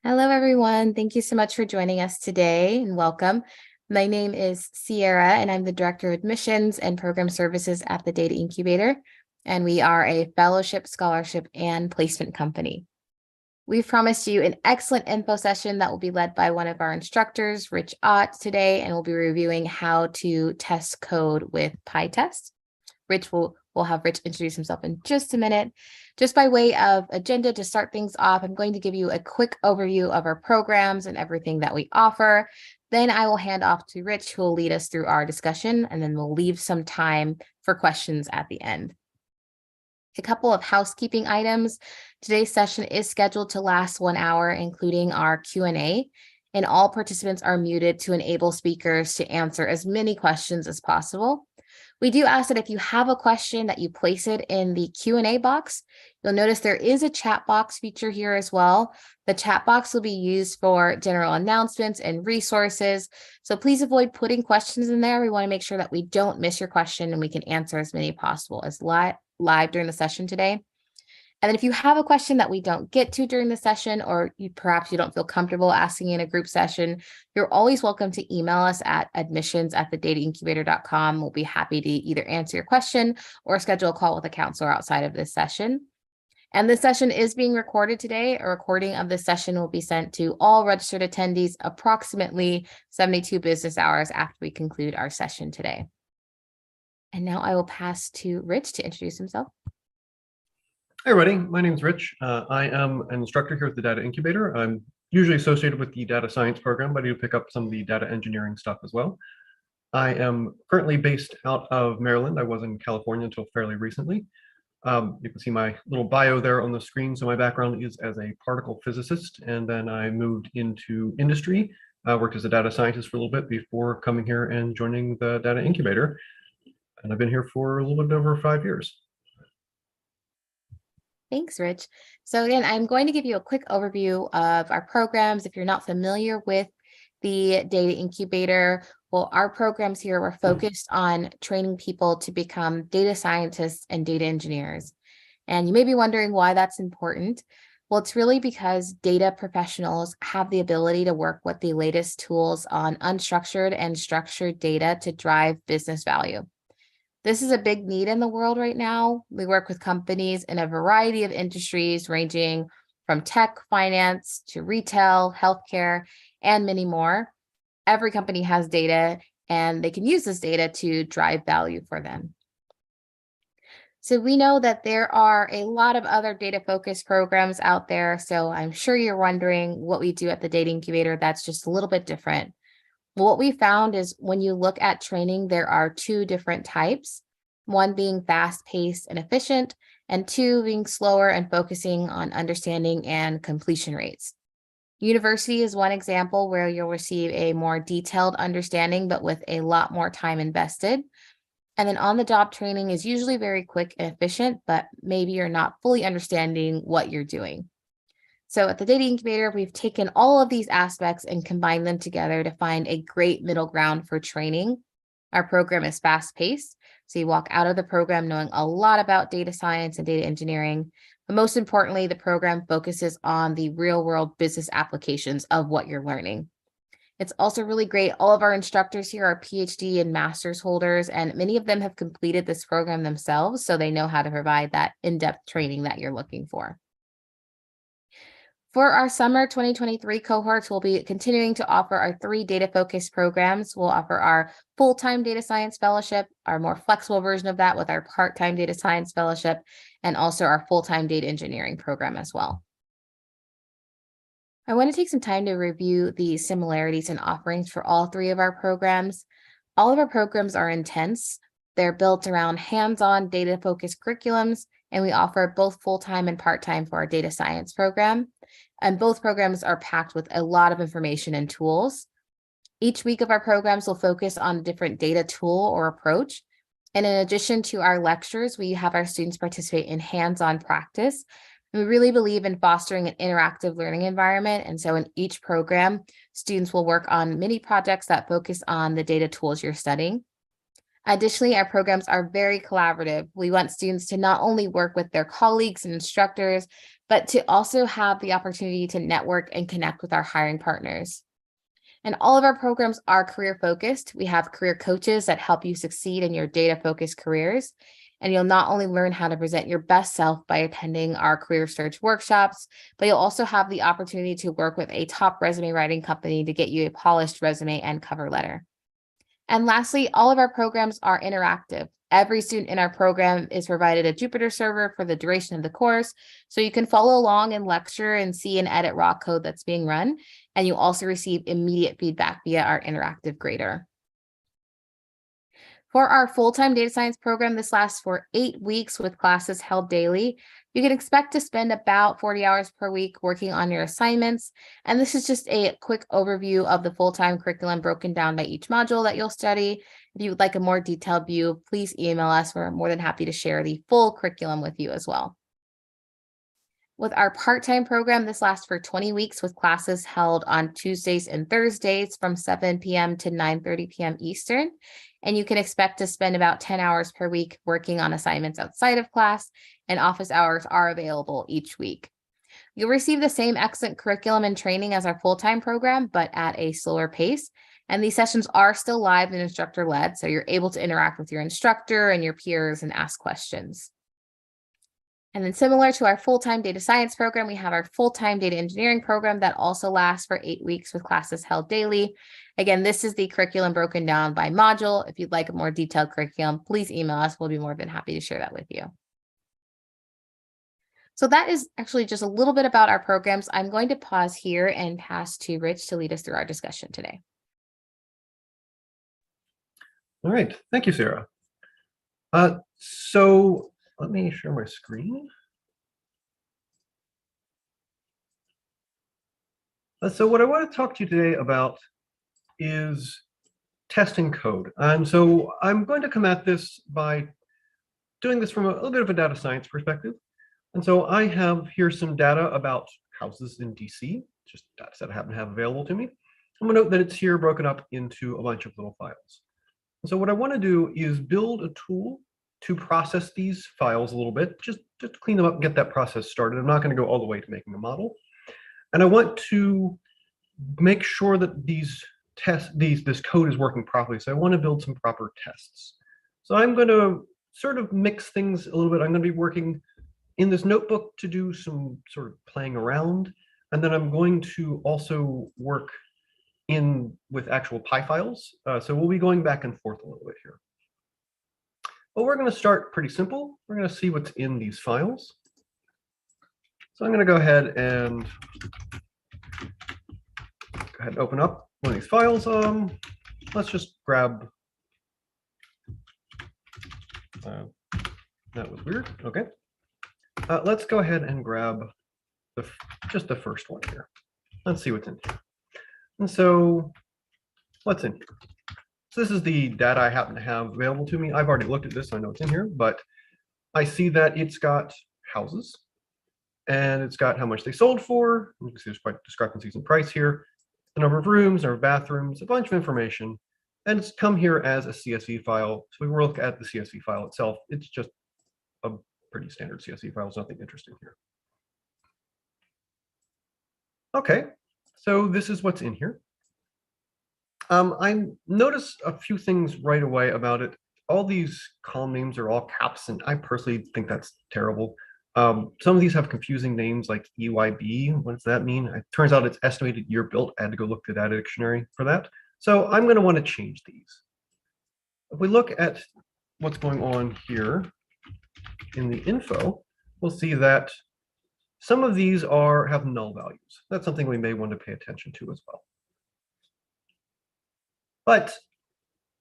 Hello, everyone. Thank you so much for joining us today and welcome. My name is Sierra, and I'm the Director of Admissions and Program Services at the Data Incubator, and we are a fellowship, scholarship, and placement company. We've promised you an excellent info session that will be led by one of our instructors, Rich Ott, today, and we'll be reviewing how to test code with Pytest. We'll have Rich introduce himself in just a minute. Just by way of agenda to start things off, I'm going to give you a quick overview of our programs and everything that we offer. Then I will hand off to Rich, who will lead us through our discussion, and then we'll leave some time for questions at the end. A couple of housekeeping items. Today's session is scheduled to last 1 hour, including our Q&A, and all participants are muted to enable speakers to answer as many questions as possible. We do ask that if you have a question that you place it in the Q&A box. You'll notice there is a chat box feature here as well. The chat box will be used for general announcements and resources. So please avoid putting questions in there. We want to make sure that we don't miss your question and we can answer as many possible as live during the session today. And then if you have a question that we don't get to during the session, or perhaps you don't feel comfortable asking in a group session, you're always welcome to email us at admissions@thedataincubator.com. We'll be happy to either answer your question or schedule a call with a counselor outside of this session. And this session is being recorded today. A recording of this session will be sent to all registered attendees approximately 72 business hours after we conclude our session today. And now I will pass to Rich to introduce himself. Hey everybody, my name is Rich. I am an instructor here at the Data Incubator. I'm usually associated with the data science program, but I do pick up some of the data engineering stuff as well. I am currently based out of Maryland. I was in California until fairly recently. You can see my little bio there on the screen. So my background is as a particle physicist, and then I moved into industry. I worked as a data scientist for a little bit before coming here and joining the Data Incubator. And I've been here for a little bit over 5 years. Thanks, Rich. So again, I'm going to give you a quick overview of our programs. If you're not familiar with the Data Incubator, well, our programs here were focused on training people to become data scientists and data engineers. And you may be wondering why that's important. Well, it's really because data professionals have the ability to work with the latest tools on unstructured and structured data to drive business value. This is a big need in the world right now. We work with companies in a variety of industries ranging from tech, finance, to retail, healthcare, and many more. Every company has data, and they can use this data to drive value for them. So we know that there are a lot of other data-focused programs out there, so I'm sure you're wondering what we do at the Data Incubator that's just a little bit different. What we found is when you look at training, there are 2 different types, one being fast-paced and efficient, and 2 being slower and focusing on understanding and completion rates. University is one example where you'll receive a more detailed understanding, but with a lot more time invested. And then on-the-job training is usually very quick and efficient, but maybe you're not fully understanding what you're doing. So at the Data Incubator, we've taken all of these aspects and combined them together to find a great middle ground for training. Our program is fast-paced, so you walk out of the program knowing a lot about data science and data engineering. But most importantly, the program focuses on the real-world business applications of what you're learning. It's also really great. All of our instructors here are PhD and master's holders, and many of them have completed this program themselves, so they know how to provide that in-depth training that you're looking for. For our summer 2023 cohorts, we'll be continuing to offer our 3 data-focused programs. We'll offer our full-time data science fellowship, our more flexible version of that with our part-time data science fellowship, and also our full-time data engineering program as well. I want to take some time to review the similarities and offerings for all 3 of our programs. All of our programs are intense. They're built around hands-on data-focused curriculums, and we offer both full-time and part-time for our data science program. And both programs are packed with a lot of information and tools. Each week of our programs will focus on a different data tool or approach. And in addition to our lectures, we have our students participate in hands-on practice. And we really believe in fostering an interactive learning environment. And so in each program, students will work on mini projects that focus on the data tools you're studying. Additionally, our programs are very collaborative. We want students to not only work with their colleagues and instructors, but to also have the opportunity to network and connect with our hiring partners. And all of our programs are career focused. We have career coaches that help you succeed in your data focused careers. And you'll not only learn how to present your best self by attending our career search workshops, but you'll also have the opportunity to work with a top resume writing company to get you a polished resume and cover letter. And lastly, all of our programs are interactive. Every student in our program is provided a Jupyter server for the duration of the course, so you can follow along and lecture and see and edit raw code that's being run. And you also receive immediate feedback via our interactive grader. For our full-time data science program, this lasts for 8 weeks with classes held daily. You can expect to spend about 40 hours per week working on your assignments. And this is just a quick overview of the full-time curriculum broken down by each module that you'll study. If you would like a more detailed view, please email us. We're more than happy to share the full curriculum with you as well. With our part-time program, this lasts for 20 weeks with classes held on Tuesdays and Thursdays from 7 p.m. to 9:30 p.m. Eastern. And you can expect to spend about 10 hours per week working on assignments outside of class, and office hours are available each week. You'll receive the same excellent curriculum and training as our full-time program, but at a slower pace. And these sessions are still live and instructor-led, so you're able to interact with your instructor and your peers and ask questions. And then similar to our full-time data science program, we have our full-time data engineering program that also lasts for 8 weeks with classes held daily. Again, this is the curriculum broken down by module. If you'd like a more detailed curriculum, please email us. We'll be more than happy to share that with you. So that is actually just a little bit about our programs. I'm going to pause here and pass to Rich to lead us through our discussion today. All right, thank you, Sarah. So let me share my screen. So what I want to talk to you today about is testing code. And so I'm going to come at this by doing this from a little bit of a data science perspective. And so I have here some data about houses in DC, just data set I happen to have available to me. I'm going to note that it's here broken up into a bunch of little files. And so what I want to do is build a tool to process these files a little bit, just to clean them up and get that process started. I'm not going to go all the way to making a model. And I want to make sure that this code is working properly. So I want to build some proper tests. So I'm going to sort of mix things a little bit. I'm going to be working in this notebook to do some sort of playing around. And then I'm going to also work with actual Py files. So we'll be going back and forth a little bit here. But we're going to start pretty simple. We're going to see what's in these files. So I'm going to go ahead and open up one of these files. Let's just grab. That was weird. Okay. Let's go ahead and grab just the first one here. Let's see what's in here. And so, what's in here? So this is the data I happen to have available to me. I've already looked at this, so I know it's in here, but I see that it's got houses, and it's got how much they sold for. You can see there's quite discrepancies in price here. The number of rooms, number of bathrooms, a bunch of information, and it's come here as a CSV file. So we will look at the CSV file itself. It's just a pretty standard CSV file. There's nothing interesting here. Okay, so this is what's in here. I notice a few things right away about it. All these column names are all caps, and I personally think that's terrible. Some of these have confusing names like EYB. What does that mean? It turns out it's estimated year built. I had to go look at the data dictionary for that. So I'm going to want to change these. If we look at what's going on here in the info, we'll see that some of these have null values. That's something we may want to pay attention to as well. But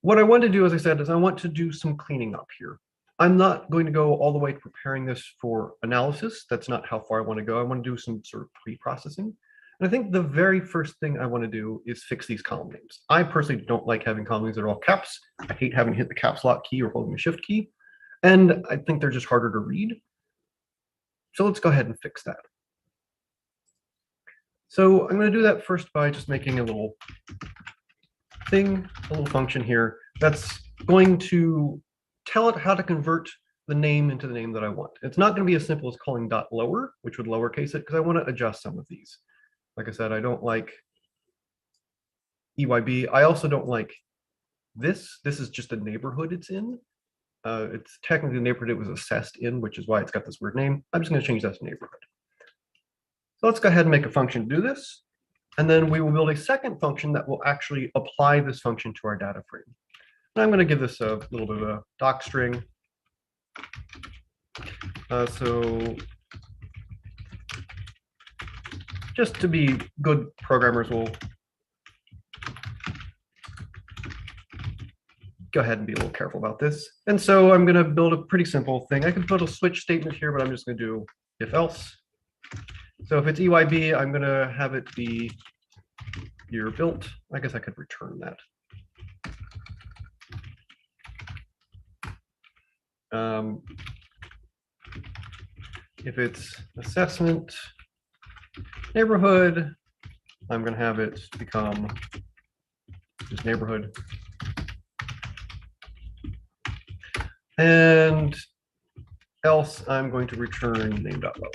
what I want to do, as I said, is I want to do some cleaning up here. I'm not going to go all the way to preparing this for analysis. That's not how far I want to go. I want to do some sort of pre-processing. And I think the very first thing I want to do is fix these column names. I personally don't like having column names that are all caps. I hate having to hit the caps lock key or holding the shift key. And I think they're just harder to read. So let's go ahead and fix that. So I'm going to do that first by just making a little thing, a little function here. That's going to tell it how to convert the name into the name that I want. It's not going to be as simple as calling dot lower, which would lowercase it, because I want to adjust some of these. Like I said, I don't like EYB. I also don't like this. This is just the neighborhood it's in. It's technically the neighborhood it was assessed in, which is why it's got this weird name. I'm just going to change that to neighborhood. So let's go ahead and make a function to do this. And then we will build a second function that will actually apply this function to our data frame. And I'm going to give this a little bit of a doc string. So just to be good programmers, we'll go ahead and be a little careful about this. And so I'm going to build a pretty simple thing. I could put a switch statement here, but I'm just going to do if else. So if it's EYB, I'm going to have it be year built. I guess I could return that. If it's assessment neighborhood, I'm going to have it become just neighborhood. And else I'm going to return name.lower.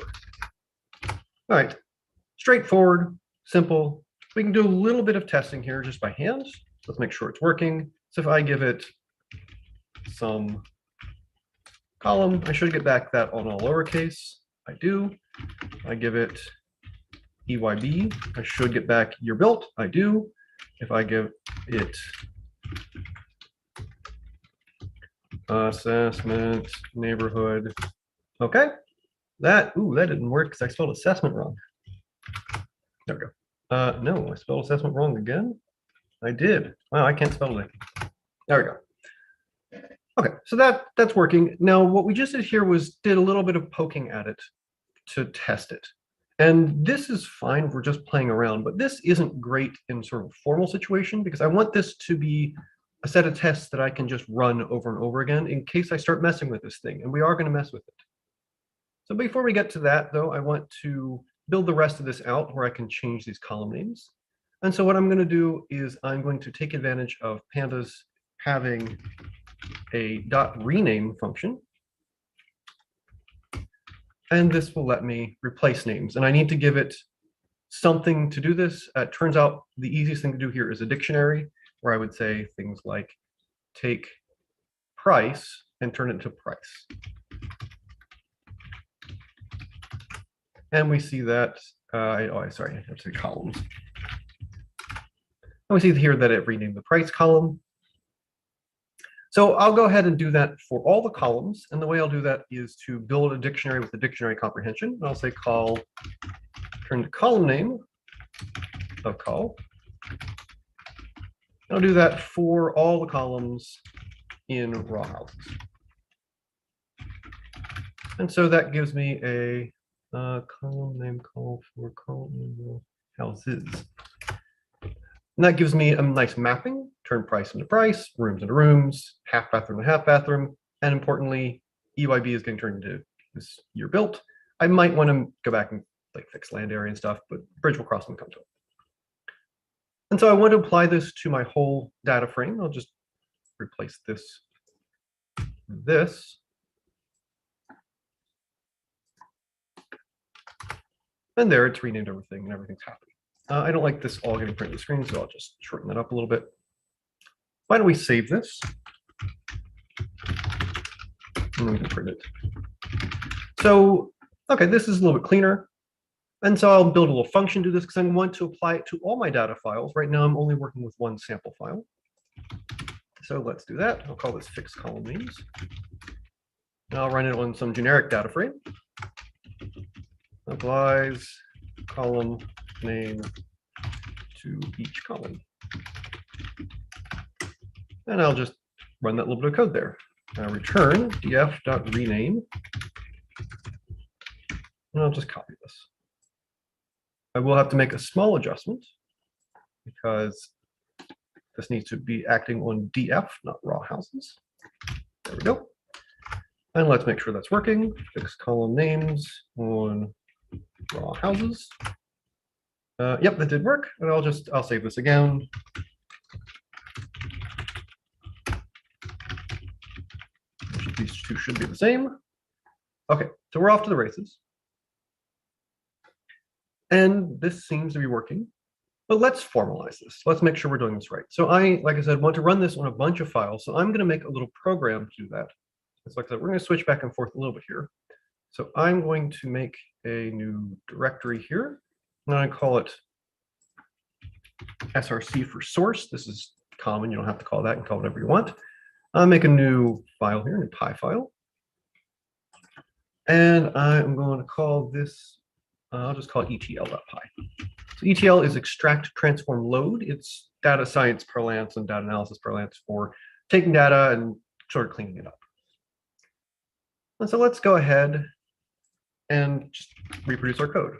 All right, straightforward, simple. We can do a little bit of testing here just by hand. Let's make sure it's working. So if I give it some column, I should get back that on all lowercase. I do. I give it EYB, I should get back year built. I do. If I give it assessment neighborhood, okay. That didn't work because I spelled assessment wrong. There we go. No, I spelled assessment wrong again. I did. Wow, I can't spell it. There we go. Okay, so that's working. Now, what we just did here was did a little bit of poking at it to test it. And this is fine if we're just playing around, but this isn't great in sort of a formal situation because I want this to be a set of tests that I can just run over and over again in case I start messing with this thing, and we are going to mess with it. So before we get to that, though, I want to build the rest of this out where I can change these column names. And so what I'm going to do is I'm going to take advantage of pandas having a .rename function. And this will let me replace names. And I need to give it something to do this. It turns out the easiest thing to do here is a dictionary, where I would say things like take price and turn it to price. And we see that, sorry, I have to say columns. And we see here that it renamed the price column. So I'll go ahead and do that for all the columns. And the way I'll do that is to build a dictionary with a dictionary comprehension. And I'll say call, turn to column name of call. And I'll do that for all the columns in raw houses. And so that gives me a column name call for column name houses. And that gives me a nice mapping, turn price into price, rooms into rooms, half bathroom to half bathroom, and importantly, EYB is getting turned into this year built. I might want to go back and like fix land area and stuff, but bridge will cross when we come to it. And so I want to apply this to my whole data frame. I'll just replace this with this. And there, it's renamed everything and everything's happy. I don't like this all getting printed on the screen, so I'll just shorten that up a little bit. Why don't we save this? And then we can print it. So, okay, this is a little bit cleaner. And so I'll build a little function to this because I want to apply it to all my data files. Right now, I'm only working with one sample file. So let's do that. I'll call this fixed column names. And I'll run it on some generic data frame. Applies column name to each column. And I'll just run that little bit of code there. Return df.rename. And I'll just copy this. I will have to make a small adjustment because this needs to be acting on df, not raw houses. There we go. And let's make sure that's working. Fix column names on raw houses. Yep, that did work. And I'll save this again. two should be the same. Okay, so we're off to the races. And this seems to be working. But let's formalize this. Let's make sure we're doing this right. So I, like I said, want to run this on a bunch of files. So I'm going to make a little program to do that. It's like I said, we're going to switch back and forth a little bit here. So I'm going to make a new directory here. And I call it src for source. This is common. You don't have to call that. You can call it whatever you want. I'll make a new file here, a new py file. And I'm going to call this, I'll just call it etl.py. So ETL is extract, transform, load. It's data science parlance and data analysis parlance for taking data and sort of cleaning it up. And so let's go ahead and just reproduce our code.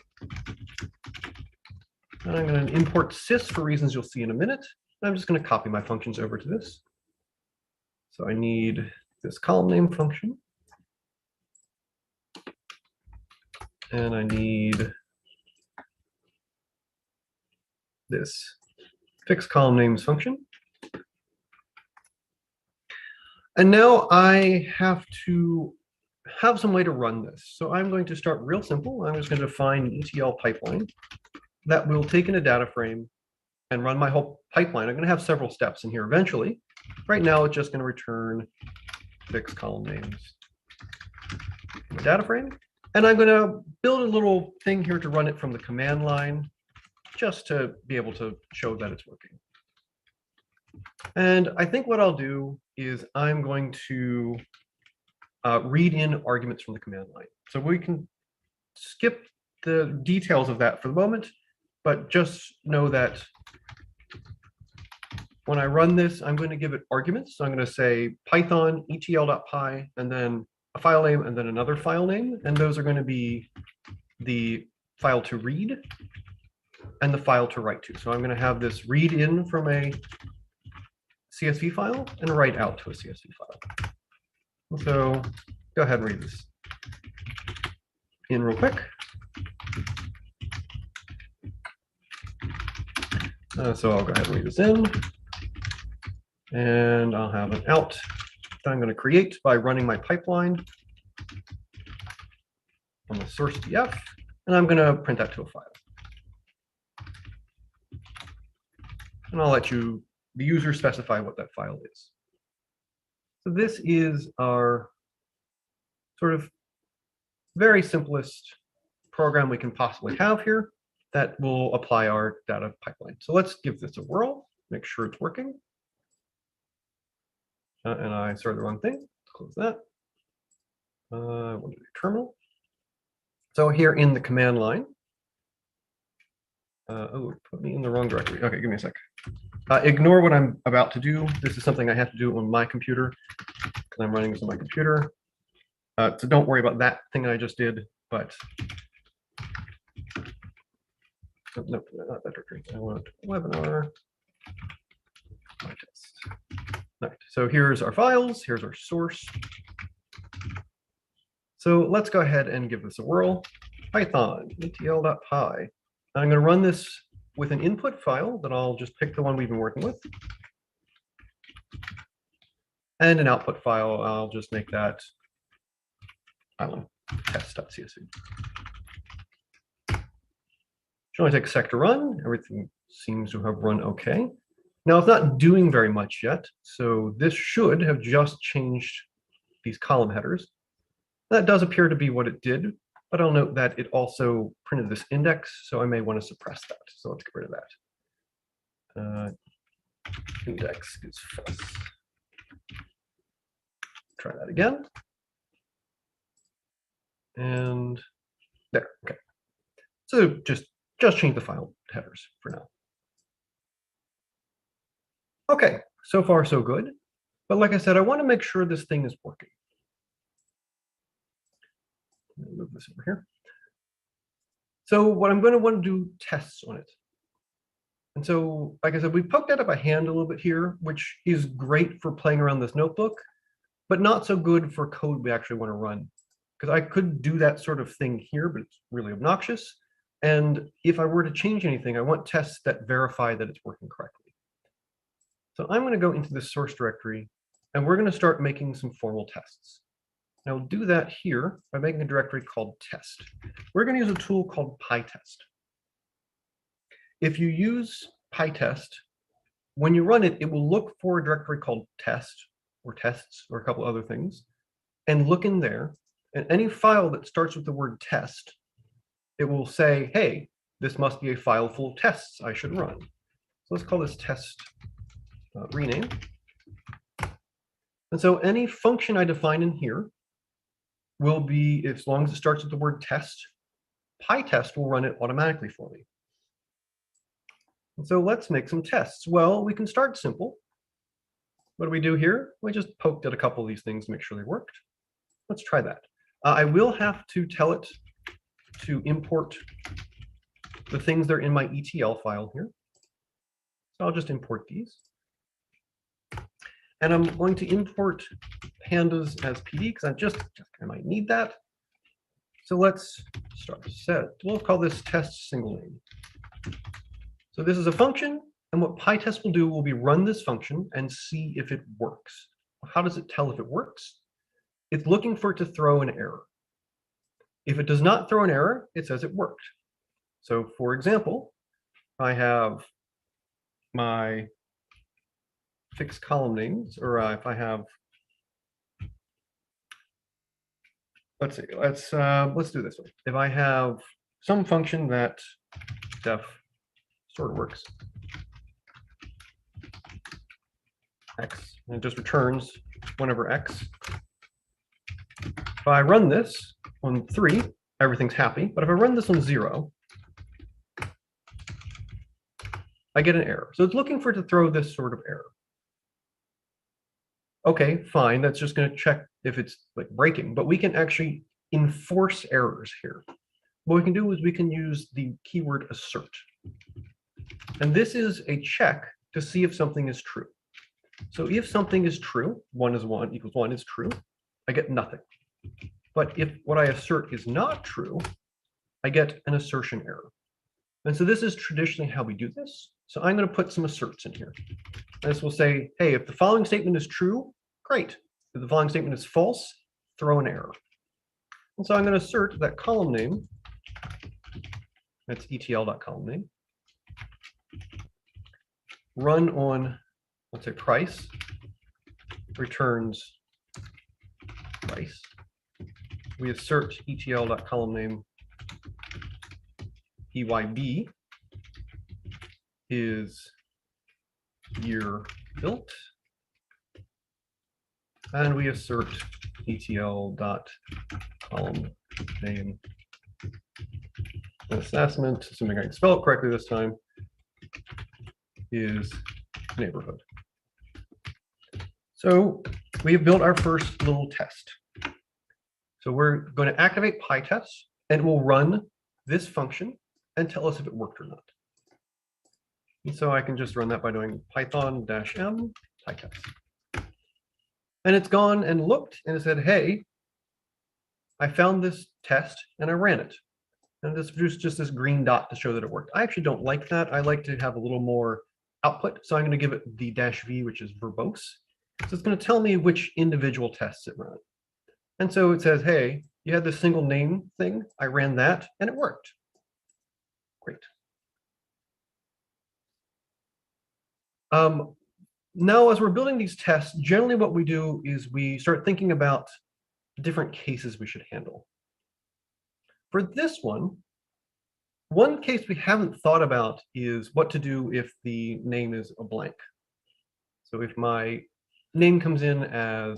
And I'm going to import sys for reasons you'll see in a minute. I'm just going to copy my functions over to this. So I need this column name function. And I need this fixed column names function. And now I have to have some way to run this. So I'm going to start real simple. I'm just going to define an ETL pipeline that will take in a data frame and run my whole pipeline. I'm going to have several steps in here eventually. Right now, it's just going to return fixed column names in the data frame. And I'm going to build a little thing here to run it from the command line, just to be able to show that it's working. And I think what I'll do is I'm going to read in arguments from the command line. So we can skip the details of that for the moment, but just know that when I run this, I'm going to give it arguments. So I'm going to say Python etl.py, and then a file name, and then another file name. And those are going to be the file to read and the file to write to. So I'm going to have this read in from a CSV file and write out to a CSV file. So go ahead and read this in real quick. So I'll go ahead and read this in. And I'll have an out that I'm going to create by running my pipeline on the source df. And I'm going to print that to a file. And I'll let the user specify what that file is. So this is our sort of very simplest program we can possibly have here that will apply our data pipeline. So let's give this a whirl, make sure it's working. And I started the wrong thing. Let's close that. I want to do terminal. So here in the command line, oh, put me in the wrong directory. Okay, give me a sec. Ignore what I'm about to do. This is something I have to do on my computer because I'm running this on my computer. So don't worry about that thing I just did, but oh, no, not that directory. I want webinar, Pytest. All right, so here's our files, here's our source. So let's go ahead and give this a whirl. Python etl.py. I'm going to run this with an input file that I'll just pick the one we've been working with. And an output file, I'll just make that, I don't know, test.csv. Should only take a sec to run. Everything seems to have run okay. Now it's not doing very much yet, so this should have just changed these column headers. That does appear to be what it did, but I'll note that it also printed this index, so I may want to suppress that. So let's get rid of that. Index is false. Try that again. And there, okay. So just change the file headers for now. Okay, so far so good. But like I said, I want to make sure this thing is working. Let me move this over here. So what I'm going to want to do tests on it. And so, like I said, we poked that up a hand a little bit here, which is great for playing around this notebook, but not so good for code we actually want to run. Because I could do that sort of thing here, but it's really obnoxious. And if I were to change anything, I want tests that verify that it's working correctly. So I'm going to go into the source directory, and we're going to start making some formal tests. And I'll do that here by making a directory called test. We're going to use a tool called Pytest. If you use Pytest, when you run it, it will look for a directory called test or tests or a couple other things and look in there. And any file that starts with the word test, it will say, hey, this must be a file full of tests I should run. So let's call this test rename. And so any function I define in here will be, as long as it starts with the word test, Pytest will run it automatically for me. And so let's make some tests. Well, we can start simple. What do we do here? We just poked at a couple of these things to make sure they worked. Let's try that. I will have to tell it to import the things that are in my ETL file here. So I'll just import these. And I'm going to import pandas as PD because I might need that. So let's start set. We'll call this test single name. So this is a function, and what Pytest will do will be run this function and see if it works. How does it tell if it works? It's looking for it to throw an error. If it does not throw an error, it says it worked. So for example, I have my fixed column names, or if I have, let's see, let's do this one. If I have some function that def sort of works, x, and it just returns whenever x. If I run this on 3, everything's happy, but if I run this on 0, I get an error. So it's looking for it to throw this sort of error. Okay, fine, that's just going to check if it's like breaking, but we can actually enforce errors here. What we can do is we can use the keyword assert. And this is a check to see if something is true. So if something is true, 1 is 1 equals 1 is true, I get nothing. But if what I assert is not true, I get an assertion error. And so this is traditionally how we do this. So I'm going to put some asserts in here. And this will say, hey, if the following statement is true, great. If the following statement is false, throw an error. And so I'm going to assert that column name, that's etl.column name, run on, let's say, price, returns price. We assert etl.column name EYB is year built, and we assert etl.column name assessment, assuming I can spell it correctly this time, is neighborhood. So we have built our first little test. So we're going to activate Pytest, and we'll run this function and tell us if it worked or not. And so I can just run that by doing python-m Pytest. And it's gone and looked, and it said, hey, I found this test, and I ran it. And this produced just this green dot to show that it worked. I actually don't like that. I like to have a little more output, so I'm going to give it the -v, which is verbose. So it's going to tell me which individual tests it ran. And so it says, hey, you had this single name thing. I ran that, and it worked. Great. Now, as we're building these tests, generally what we do is we start thinking about different cases we should handle. For this one case we haven't thought about is what to do if the name is a blank. So if my name comes in as,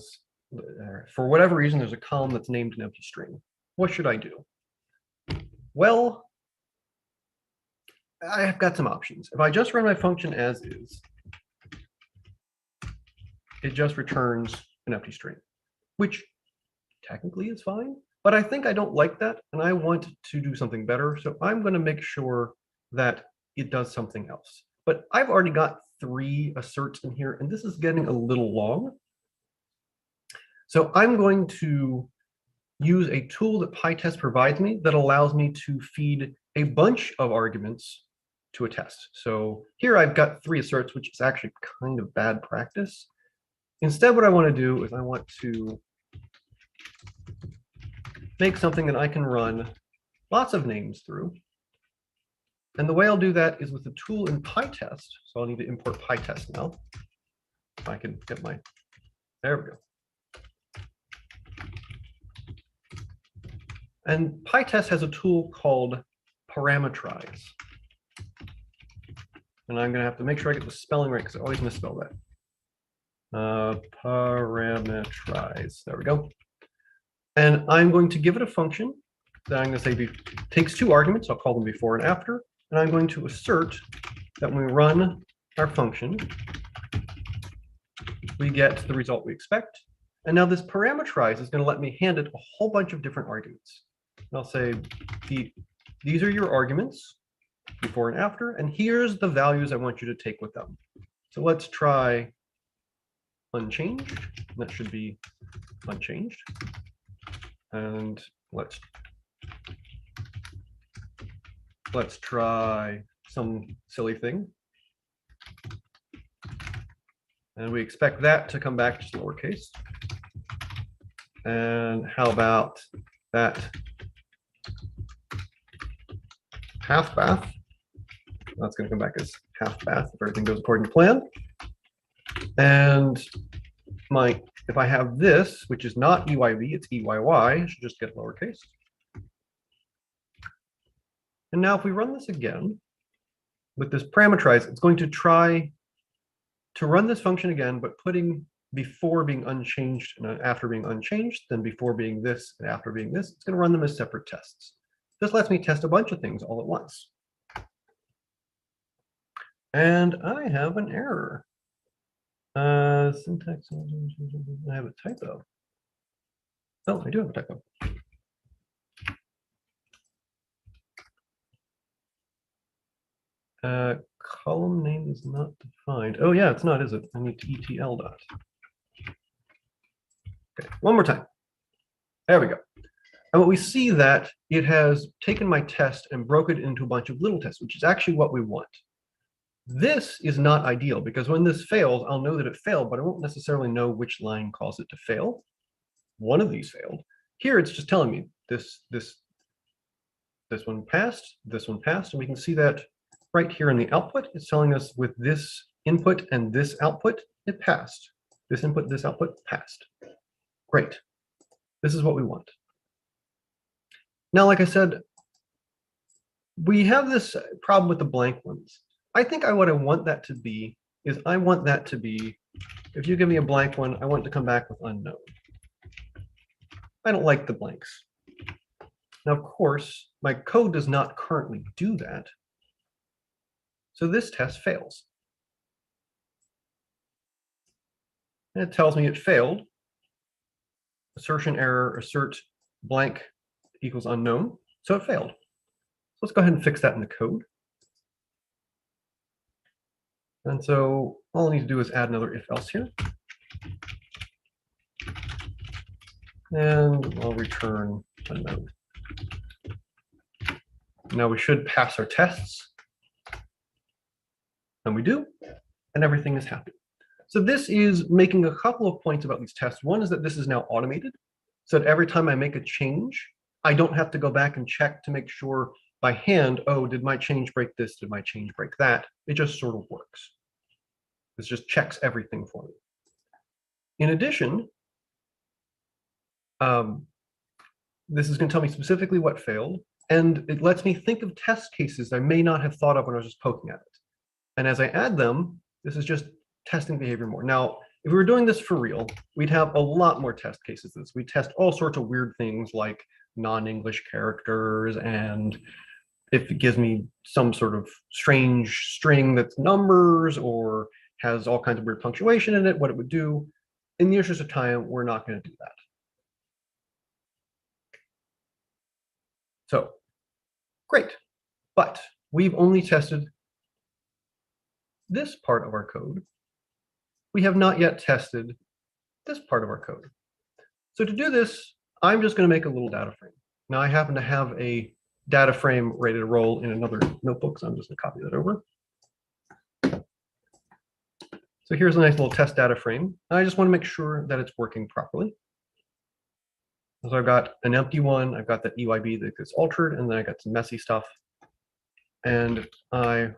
for whatever reason, there's a column that's named an empty string. What should I do? Well, I've got some options. If I just run my function as is, it just returns an empty string, which technically is fine, but I think I don't like that, and I want to do something better, so I'm going to make sure that it does something else. But I've already got 3 asserts in here, and this is getting a little long. So I'm going to use a tool that Pytest provides me that allows me to feed a bunch of arguments to a test. So here I've got 3 asserts, which is actually kind of bad practice. Instead, what I want to do is I want to make something that I can run lots of names through. And the way I'll do that is with a tool in Pytest. So I'll need to import Pytest now. If I can get my, there we go. And Pytest has a tool called parameterize. And I'm going to have to make sure I get the spelling right because I always misspell that. Parameterize. There we go. And I'm going to give it a function that I'm going to say takes 2 arguments. I'll call them before and after. And I'm going to assert that when we run our function, we get the result we expect. And now this parameterize is going to let me hand it a whole bunch of different arguments. And I'll say, these are your arguments, before and after, and here's the values I want you to take with them. So let's try unchanged. That should be unchanged. And let's try some silly thing. And we expect that to come back just lowercase. And how about that half bath? That's going to come back as half bath if everything goes according to plan. And if I have this, which is not EYV, it's EYY, I should just get lowercase. And now if we run this again with this parameterize, it's going to try to run this function again, but putting before being unchanged and after being unchanged, then before being this and after being this. It's going to run them as separate tests. This lets me test a bunch of things all at once. And I have an error. Syntax, I have a typo. Oh, I do have a typo. Column name is not defined. Oh yeah, it's not, is it? I need to ETL dot. Okay, one more time. There we go. And what we see that it has taken my test and broke it into a bunch of little tests, which is actually what we want. This is not ideal because when this fails, I'll know that it failed, but I won't necessarily know which line caused it to fail. One of these failed. Here it's just telling me this one passed, and we can see that right here in the output, it's telling us with this input and this output, it passed. This input, this output passed. Great. This is what we want. Now, like I said, we have this problem with the blank ones. I think what I want that to be is I want that to be, if you give me a blank one, I want it to come back with unknown. I don't like the blanks. Now, of course, my code does not currently do that. So this test fails. And it tells me it failed. Assertion error, assert blank equals unknown. So it failed. So let's go ahead and fix that in the code. And so all I need to do is add another if else here. And I'll return unknown. Now we should pass our tests. And we do, and everything is happy. So this is making a couple of points about these tests. One is that this is now automated, so that every time I make a change, I don't have to go back and check to make sure by hand, oh, did my change break this? Did my change break that? It just sort of works. This just checks everything for me. In addition, this is going to tell me specifically what failed, and it lets me think of test cases I may not have thought of when I was just poking at it. And as I add them, this is just testing behavior more. Now, if we were doing this for real, we'd have a lot more test cases than this. We test all sorts of weird things like non-English characters, and if it gives me some sort of strange string that's numbers or has all kinds of weird punctuation in it, what it would do. In the interest of time, we're not going to do that. So, great. But we've only tested this part of our code. We have not yet tested this part of our code. So to do this, I'm just going to make a little data frame. Now I happen to have a data frame ready to roll in another notebook, so I'm just going to copy that over. So here's a nice little test data frame. I just want to make sure that it's working properly. So I've got an empty one, I've got that EYB that gets altered, and then I got some messy stuff. And I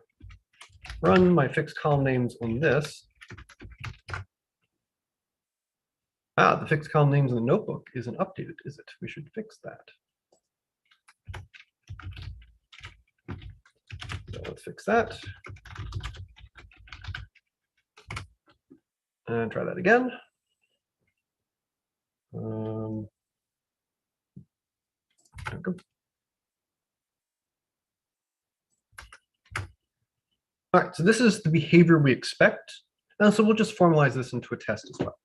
run my fixed column names on this. The fixed column names in the notebook isn't updated, is it? We should fix that. So let's fix that. And try that again. There we go. All right, so this is the behavior we expect. And so we'll just formalize this into a test as well.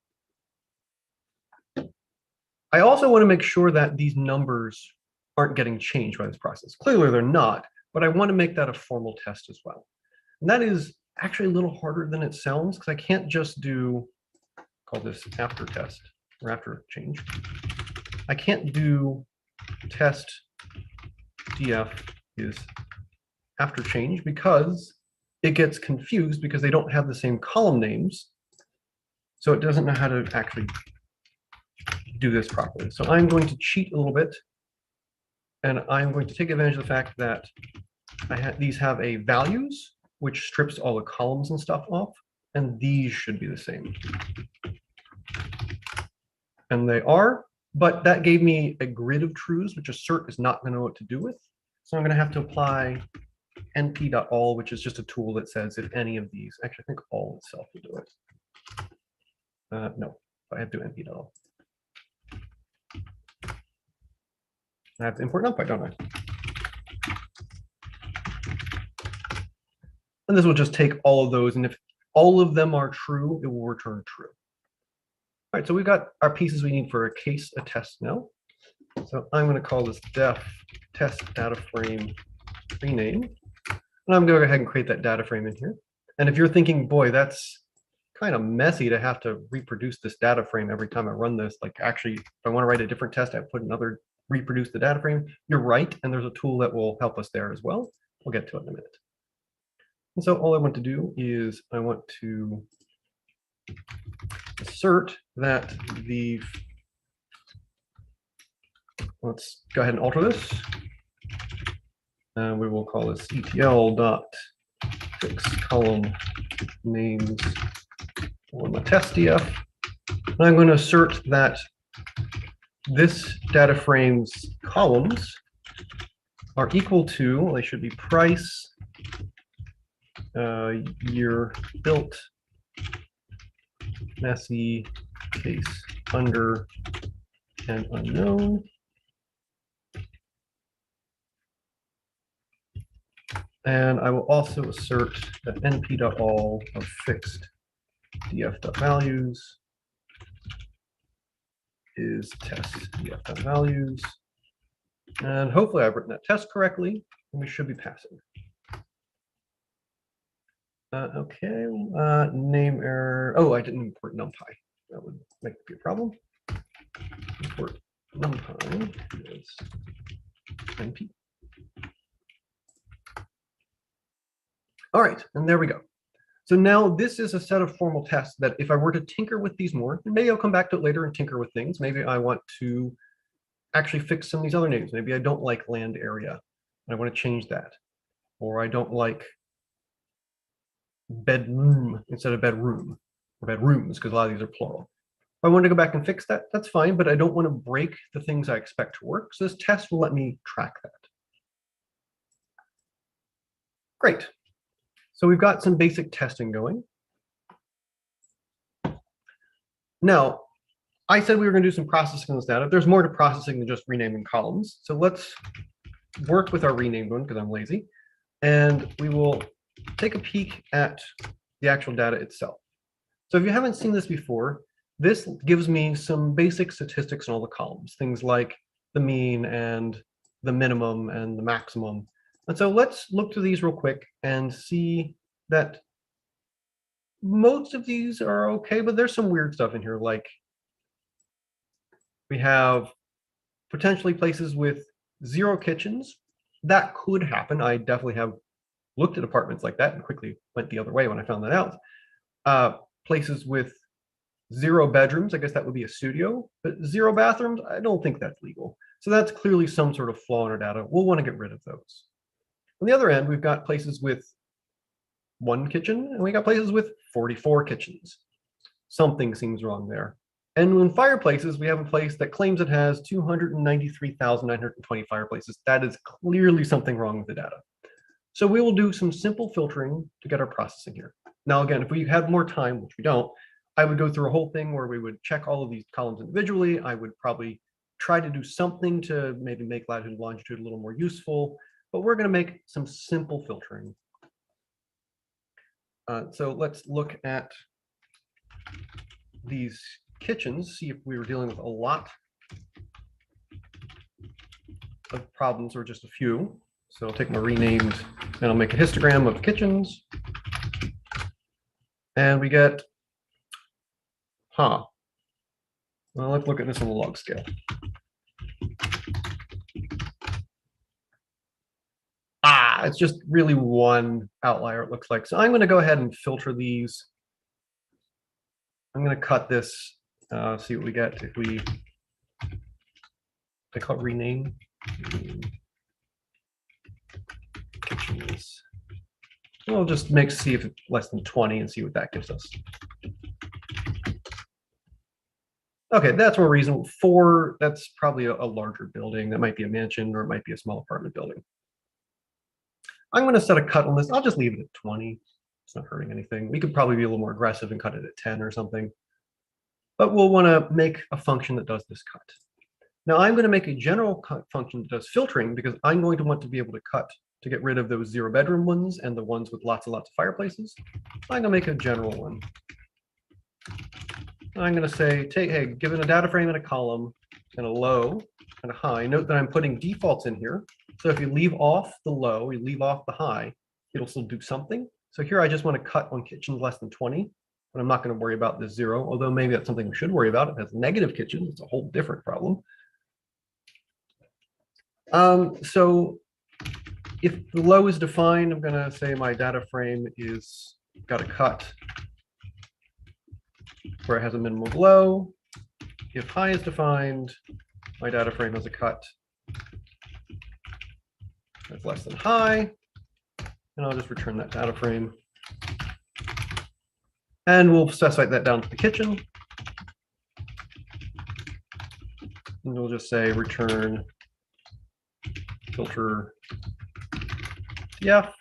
I also want to make sure that these numbers aren't getting changed by this process. Clearly they're not, but I want to make that a formal test as well. And that is actually a little harder than it sounds, because I can't just do, call this after test or after change. I can't do test df is after change, because it gets confused because they don't have the same column names. So it doesn't know how to actually do this properly. So I'm going to cheat a little bit, and I'm going to take advantage of the fact that these have a values, which strips all the columns and stuff off, and these should be the same. And they are, but that gave me a grid of truths, which assert is not going to know what to do with. So I'm going to have to apply np.all, which is just a tool that says if any of these, actually I think all itself will do it. No, I have to do np.all. I have to import numpy, don't I? And this will just take all of those, and if all of them are true, it will return true. All right, so we've got our pieces we need for a case, a test now. So I'm going to call this def test data frame rename. And I'm going to go ahead and create that data frame in here. And if you're thinking, boy, that's kind of messy to have to reproduce this data frame every time I run this, like actually, if I want to write a different test, I put another reproduce the data frame. You're right, and there's a tool that will help us there as well. We'll get to it in a minute. And so all I want to do is I want to assert that the, let's go ahead and alter this. And we will call this etl dot fix column names for my test df. And I'm going to assert that this data frame's columns are equal to, well, they should be price, year built, messy, case, under, and unknown. And I will also assert that np.all of fixed df.values is test df.values. And hopefully I've written that test correctly, and we should be passing. Okay, name error. Oh, I didn't import numpy. That would make it be a problem. Import numpy is np. All right, and there we go. So now this is a set of formal tests that if I were to tinker with these more, maybe I'll come back to it later and tinker with things. Maybe I want to actually fix some of these other names. Maybe I don't like land area, and I want to change that. Or I don't like bedroom instead of bedroom, or bedrooms, because a lot of these are plural. If I want to go back and fix that, that's fine, but I don't want to break the things I expect to work. So this test will let me track that. Great. So we've got some basic testing going. Now, I said we were going to do some processing on this data. There's more to processing than just renaming columns. So let's work with our renamed one, because I'm lazy. And we will take a peek at the actual data itself. So if you haven't seen this before, this gives me some basic statistics in all the columns, things like the mean and the minimum and the maximum. And so let's look through these real quick and see that most of these are okay, but there's some weird stuff in here, like we have potentially places with 0 kitchens. That could happen. I definitely have looked at apartments like that and quickly went the other way when I found that out. Places with 0 bedrooms, I guess that would be a studio, but 0 bathrooms, I don't think that's legal. So that's clearly some sort of flaw in our data. We'll want to get rid of those. On the other end, we've got places with 1 kitchen, and we got places with 44 kitchens. Something seems wrong there. And in fireplaces, we have a place that claims it has 293,920 fireplaces. That is clearly something wrong with the data. So we will do some simple filtering to get our processing here. Now, again, if we had more time, which we don't, I would go through a whole thing where we would check all of these columns individually. I would probably try to do something to maybe make latitude and longitude a little more useful, but we're going to make some simple filtering. So let's look at these kitchens, see if we were dealing with a lot of problems or just a few. So I'll take my renamed and I'll make a histogram of kitchens. And we get, well, let's look at this on the log scale. It's just really one outlier, it looks like. So I'm going to go ahead and filter these. I'm going to cut this, see what we get if we, I call it rename. Kitchens. We'll just see if it's less than 20 and see what that gives us. Okay, that's more reasonable. 4, that's probably a larger building. That might be a mansion or it might be a small apartment building. I'm going to set a cut on this. I'll just leave it at 20. It's not hurting anything. We could probably be a little more aggressive and cut it at 10 or something. But we'll want to make a function that does this cut. Now I'm going to make a general cut function that does filtering because I'm going to want to be able to cut to get rid of those 0 bedroom ones and the ones with lots and lots of fireplaces. I'm going to make a general one. I'm going to say, hey, given a data frame and a column and a low and a high, note that I'm putting defaults in here. So if you leave off the low, you leave off the high, it'll still do something. So here I just want to cut on kitchens less than 20, but I'm not going to worry about this 0, although maybe that's something we should worry about. It has negative kitchens. It's a whole different problem. So if the low is defined, I'm going to say my data frame is got a cut where it has a minimum low. If high is defined, my data frame has a cut that's less than high, and I'll just return that data frame. And we'll specify that down to the kitchen. And we'll just say return filter df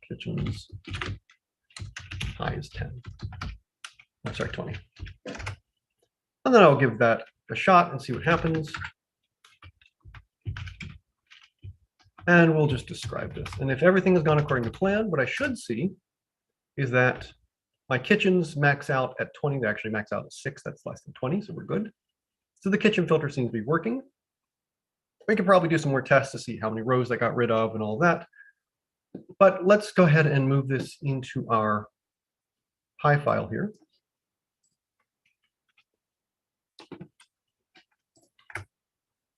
kitchens high is 10. I'm sorry, 20. And then I'll give that a shot and see what happens. And we'll just describe this. And if everything has gone according to plan, what I should see is that my kitchens max out at 20. They actually max out at 6. That's less than 20, so we're good. So the kitchen filter seems to be working. We could probably do some more tests to see how many rows I got rid of and all of that. But let's go ahead and move this into our Py file here.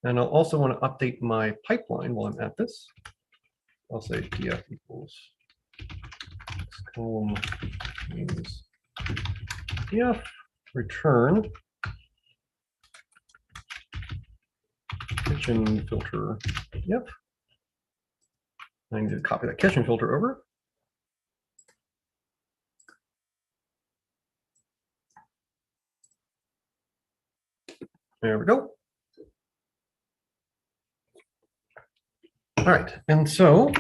And I'll also want to update my pipeline while I'm at this. I'll say df equals column means df return kitchen filter. Yep. I need to copy that kitchen filter over. There we go. All right, and so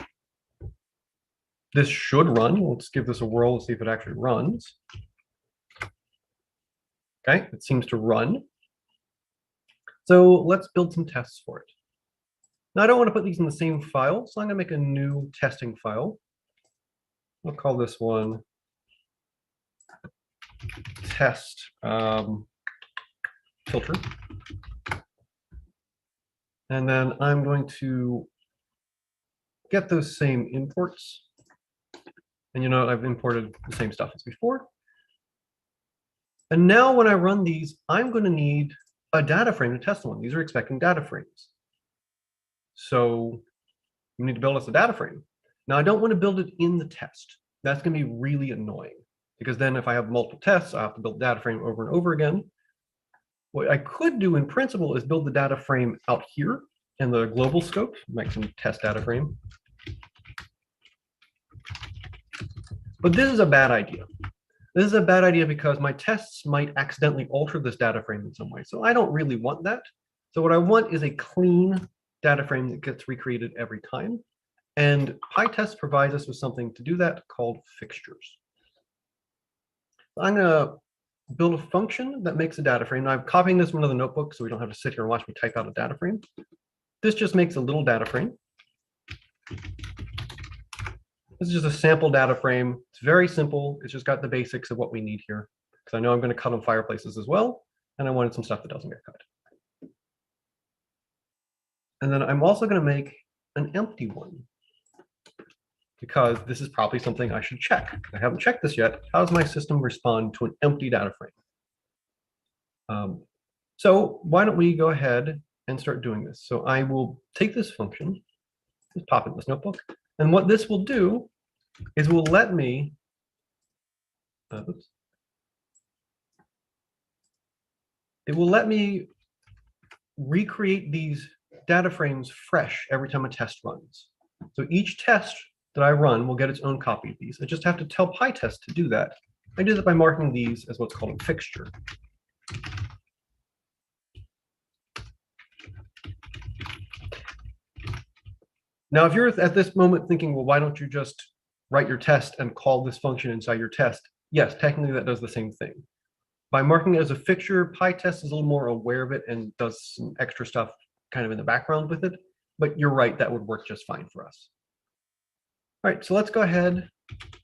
this should run. Let's give this a whirl to see if it actually runs. Okay, it seems to run. So let's build some tests for it. Now I don't want to put these in the same file, so I'm going to make a new testing file. I'll call this one test filter. And then I'm going to get those same imports. And you know, I've imported the same stuff as before. And now when I run these, I'm going to need a data frame to test on. These are expecting data frames. So we need to build us a data frame. Now I don't want to build it in the test. That's going to be really annoying. because then if I have multiple tests, I have to build data frame over and over again. What I could do in principle is build the data frame out here in the global scope, make some test data frame. But this is a bad idea. This is a bad idea because my tests might accidentally alter this data frame in some way. So I don't really want that. So what I want is a clean data frame that gets recreated every time. And Pytest provides us with something to do that called fixtures. I'm going to build a function that makes a data frame. Now I'm copying this from another notebook so we don't have to sit here and watch me type out a data frame. This just makes a little data frame. This is just a sample data frame. It's very simple. It's just got the basics of what we need here. Because I know I'm going to cut on fireplaces as well. And I wanted some stuff that doesn't get cut. And then I'm also going to make an empty one. Because this is probably something I should check. I haven't checked this yet. How does my system respond to an empty data frame? So why don't we go ahead and start doing this? So I will take this function, just pop it in this notebook. And what this will do is will let me, it will let me recreate these data frames fresh every time a test runs. So each test that I run will get its own copy of these. I just have to tell Pytest to do that. I do that by marking these as what's called a fixture. Now, if you're at this moment thinking, well, why don't you just write your test and call this function inside your test? Yes, technically that does the same thing. By marking it as a fixture, Pytest is a little more aware of it and does some extra stuff kind of in the background with it. But you're right, that would work just fine for us. All right, so let's go ahead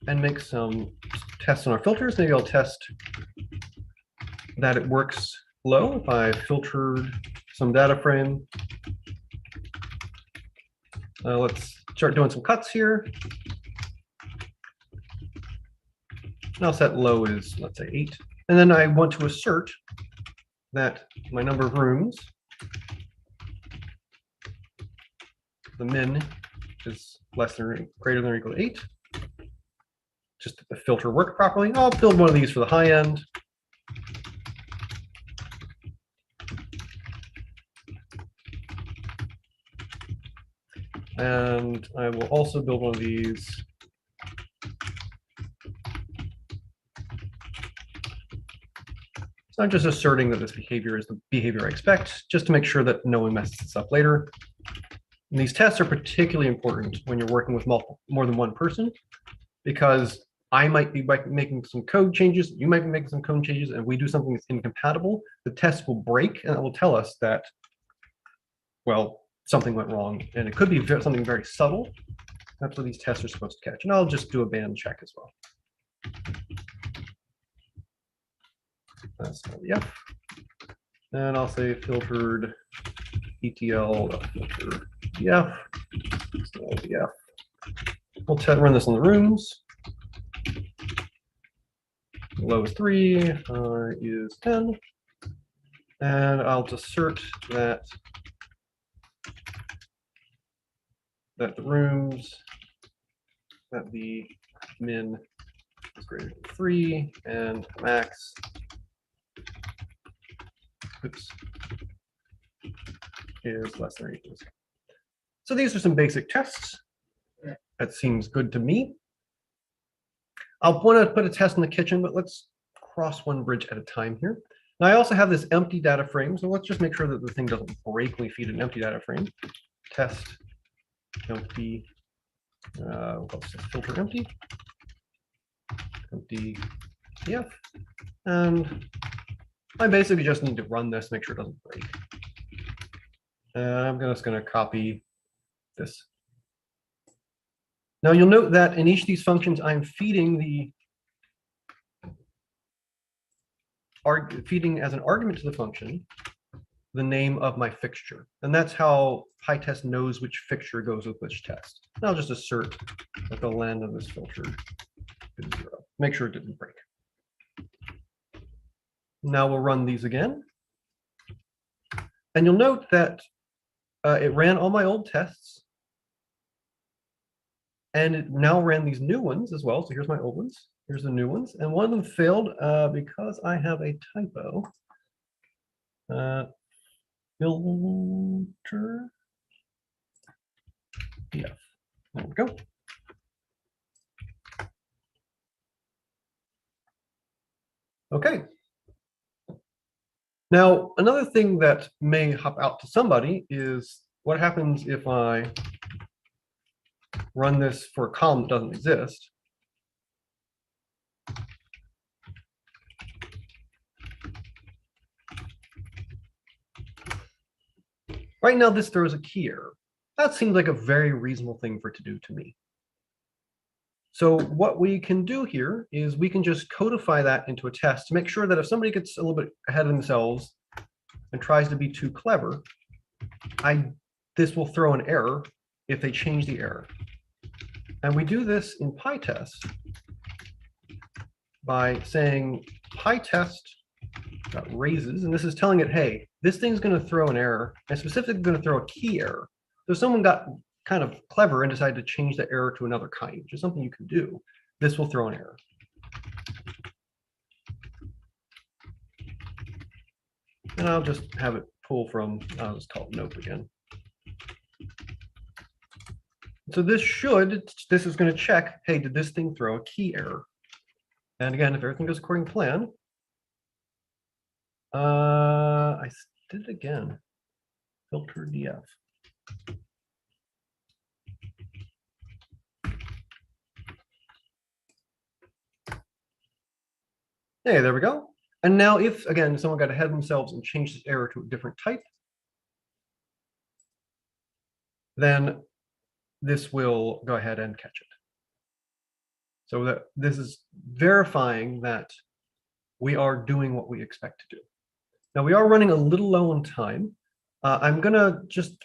and make some tests on our filters. Maybe I'll test that it works low if I filtered some data frame. Let's start doing some cuts here. And I'll set low is, let's say 8. And then I want to assert that my number of rooms, the min is less than or greater than or equal to 8. Just that the filter work properly. I'll build one of these for the high end. And I will also build one of these so I'm just asserting that this behavior is the behavior I expect, just to make sure that no one messes this up later. And these tests are particularly important when you're working with more than one person, because I might be making some code changes, you might be making some code changes, and we do something that's incompatible, the test will break, and it will tell us that, well, something went wrong, and it could be something very subtle. That's what these tests are supposed to catch. And I'll just do a band check as well. That's LDF. And I'll say filtered ETL filter EF. LDF. We'll run this on the rooms. Low is 3, high is 10. And I'll just assert that the rooms, that the min is greater than 3, and max, oops, is less than or equal to 0. So these are some basic tests. That seems good to me. I'll want to put a test in the kitchen, but let's cross one bridge at a time here. Now I also have this empty data frame, so let's just make sure that the thing doesn't break when we feed an empty data frame. Test empty, we'll call this filter empty, empty EF, and I basically just need to run this, make sure it doesn't break. I'm just going to copy this. Now you'll note that in each of these functions, I'm feeding feeding as an argument to the function the name of my fixture. And that's how Pytest knows which fixture goes with which test. And I'll just assert that the land of this filter is 0. Make sure it didn't break. Now we'll run these again. And you'll note that it ran all my old tests. And it now ran these new ones as well. So here's my old ones. Here's the new ones. And one of them failed because I have a typo. Filter. Yeah, there we go. Okay. Now, another thing that may hop out to somebody is what happens if I run this for a column that doesn't exist. Right now, this throws a key error. That seems like a very reasonable thing for it to do to me. So what we can do here is we can just codify that into a test to make sure that if somebody gets a little bit ahead of themselves and tries to be too clever, this will throw an error if they change the error. And we do this in Pytest by saying Pytest.raises, and this is telling it, hey, this thing's going to throw an error, and specifically going to throw a key error. So if someone got kind of clever and decided to change the error to another kind, which is something you can do, this will throw an error. And I'll just have it pull from, I'll just call it nope again. So this is going to check, hey, did this thing throw a key error? And again, if everything goes according to plan, I did it again, filter df. Hey, there we go. And now if, again, someone got ahead of themselves and changed this error to a different type, then this will go ahead and catch it. So that this is verifying that we are doing what we expect to do. Now we are running a little low on time. I'm gonna just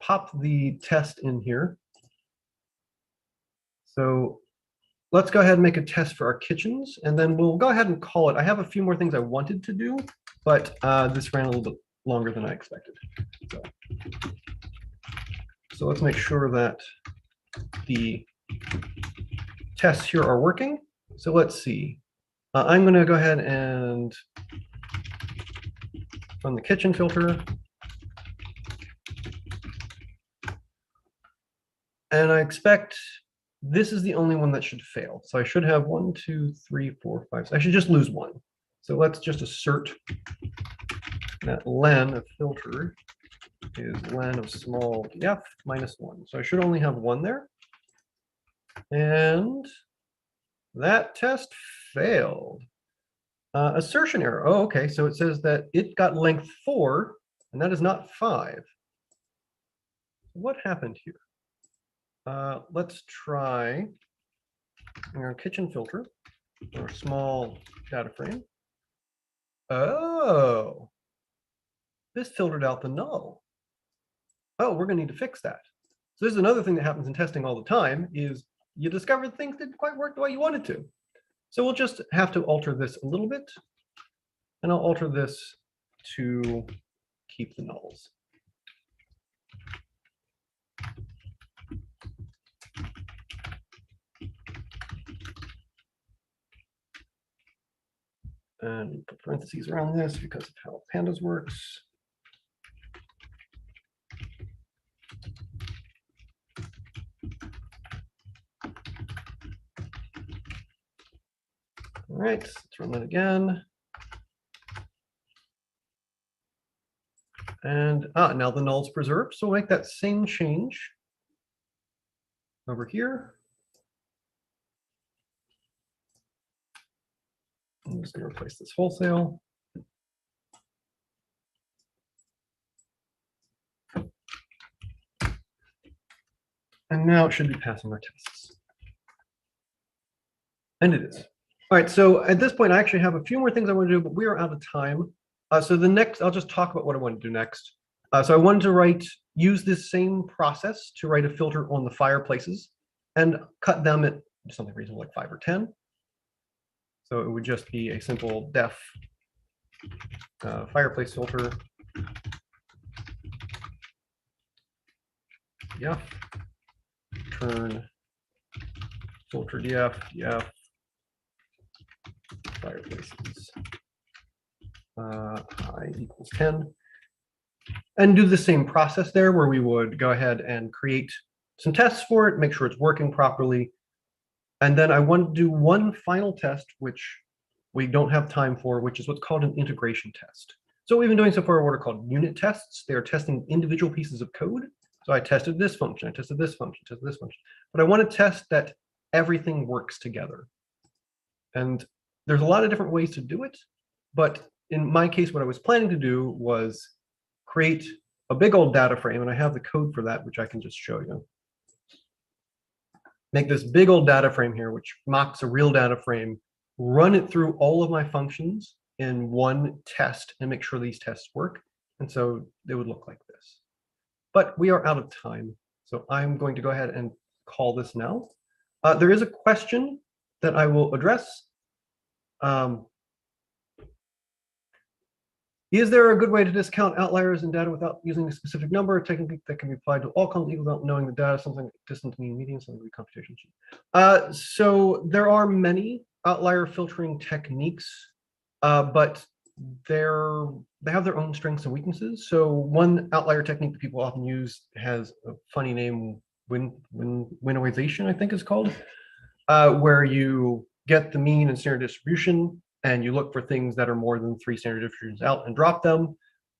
pop the test in here. So let's go ahead and make a test for our kitchens, and then we'll go ahead and call it. I have a few more things I wanted to do, but this ran a little bit longer than I expected. So let's make sure that the tests here are working. So let's see. I'm going to go ahead and run the kitchen filter. And I expect this is the only one that should fail. So I should have 1, 2, 3, 4, 5. I should just lose one. So let's just assert that len of filter is len of small df minus 1. So I should only have one there. And that test failed. Assertion error. Oh, okay. So it says that it got length 4, and that is not 5. What happened here? Let's try our kitchen filter, or small data frame. Oh, this filtered out the null. Oh, we're going to need to fix that. So this is another thing that happens in testing all the time, is you discover things didn't quite work the way you wanted to. So we'll just have to alter this a little bit, and I'll alter this to keep the nulls. And put parentheses around this because of how pandas works. All right, let's run that again. And now the null's preserved. So we'll make that same change over here. I'm just going to replace this wholesale. And now it should be passing our tests. And it is. All right, so at this point, I actually have a few more things I want to do, but we are out of time. So the next, I'll just talk about what I want to do next. So I wanted to use this same process to write a filter on the fireplaces and cut them at something reasonable like 5 or 10. So it would just be a simple def fireplace filter. Yeah. Turn filter df, df, places. I equals 10. And do the same process there where we would go ahead and create some tests for it, make sure it's working properly. And then I want to do one final test, which we don't have time for, which is what's called an integration test. So what we've been doing so far are what are called unit tests. They are testing individual pieces of code. So I tested this function, I tested this function, tested this function. But I want to test that everything works together. And there's a lot of different ways to do it. But in my case, what I was planning to do was create a big old data frame, and I have the code for that, which I can just show you. Make this big old data frame here, which mocks a real data frame, run it through all of my functions in one test and make sure these tests work. And so they would look like this. But we are out of time, so I'm going to go ahead and call this now. There is a question that I will address. Is there a good way to discount outliers in data without using a specific number, a technique that can be applied to all columns without knowing the data, something distant mean median, something to be computation sheet? So there are many outlier filtering techniques, but they have their own strengths and weaknesses. So one outlier technique that people often use has a funny name, winnowization, I think is called, where you get the mean and standard distribution, and you look for things that are more than 3 standard distributions out and drop them.